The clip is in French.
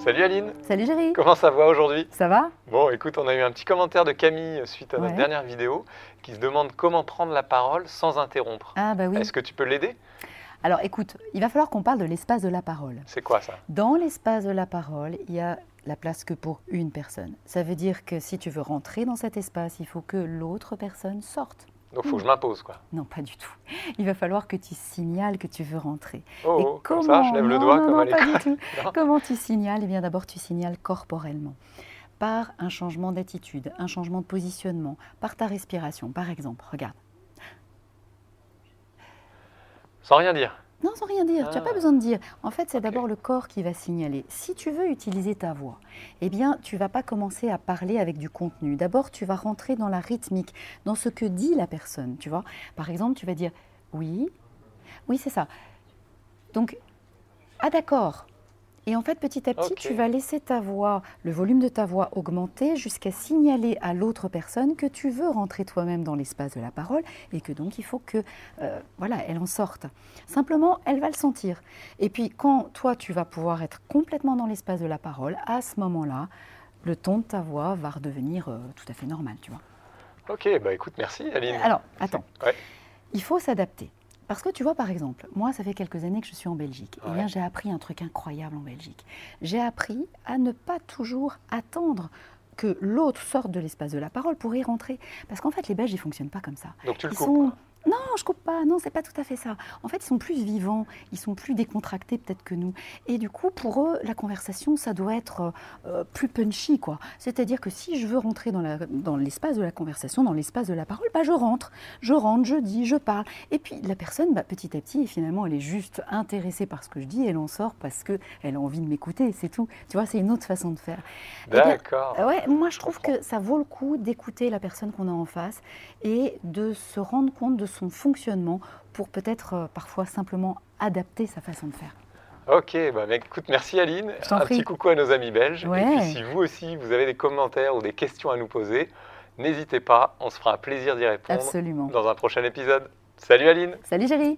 Salut Aline, Salut Géry, comment ça va aujourd'hui? ça va? Bon, écoute, on a eu un petit commentaire de Camille suite à notre dernière vidéo qui se demande comment prendre la parole sans interrompre. Ah bah oui. Est-ce que tu peux l'aider? Alors écoute, il va falloir qu'on parle de l'espace de la parole. C'est quoi ça? Dans l'espace de la parole, il y a la place que pour une personne. Ça veut dire que si tu veux rentrer dans cet espace, il faut que l'autre personne sorte. Donc il faut que je m'impose quoi. Non, pas du tout. Il va falloir que tu signales que tu veux rentrer. Oh, comme ça, je lève le doigt comme à l'école. Pas du tout. Comment tu signales? Eh bien d'abord, tu signales corporellement. Par un changement d'attitude, un changement de positionnement, par ta respiration. Par exemple, regarde. Sans rien dire? Non, sans rien dire, tu n'as pas besoin de dire. En fait, c'est d'abord le corps qui va signaler. Si tu veux utiliser ta voix, eh bien, tu ne vas pas commencer à parler avec du contenu. D'abord, tu vas rentrer dans la rythmique, dans ce que dit la personne, tu vois. Par exemple, tu vas dire « oui, oui, c'est ça ». Donc, ah d'accord. Et en fait, petit à petit, tu vas laisser ta voix, le volume de ta voix augmenter jusqu'à signaler à l'autre personne que tu veux rentrer toi-même dans l'espace de la parole et que donc il faut que, voilà, elle en sorte. Simplement, elle va le sentir. Et puis, quand toi, tu vas pouvoir être complètement dans l'espace de la parole, à ce moment-là, le ton de ta voix va redevenir tout à fait normal, tu vois. Ok, bah écoute, merci Aline. Alors, attends, il faut s'adapter. Parce que tu vois, par exemple, moi, ça fait quelques années que je suis en Belgique. Eh bien, j'ai appris un truc incroyable en Belgique. J'ai appris à ne pas toujours attendre que l'autre sorte de l'espace de la parole pour y rentrer. Parce qu'en fait, les Belges, ils ne fonctionnent pas comme ça. Donc tu le coupes? Non, je coupe pas. Non, c'est pas tout à fait ça. En fait, ils sont plus vivants, ils sont plus décontractés peut-être que nous. Et du coup, pour eux, la conversation, ça doit être plus punchy, quoi. C'est-à-dire que si je veux rentrer dans l'espace de la conversation, dans l'espace de la parole, bah, je rentre, je dis, je parle. Et puis la personne, bah, petit à petit, finalement, elle est juste intéressée par ce que je dis, elle en sort parce qu'elle a envie de m'écouter, c'est tout. Tu vois, c'est une autre façon de faire. D'accord. Ouais, moi, je trouve que ça vaut le coup d'écouter la personne qu'on a en face et de se rendre compte de son fonctionnement pour peut-être parfois simplement adapter sa façon de faire. Ok, bah écoute, merci Aline. Un petit coucou à nos amis belges. Et puis si vous aussi, vous avez des commentaires ou des questions à nous poser, n'hésitez pas, on se fera un plaisir d'y répondre dans un prochain épisode. Salut Aline. Salut Géry.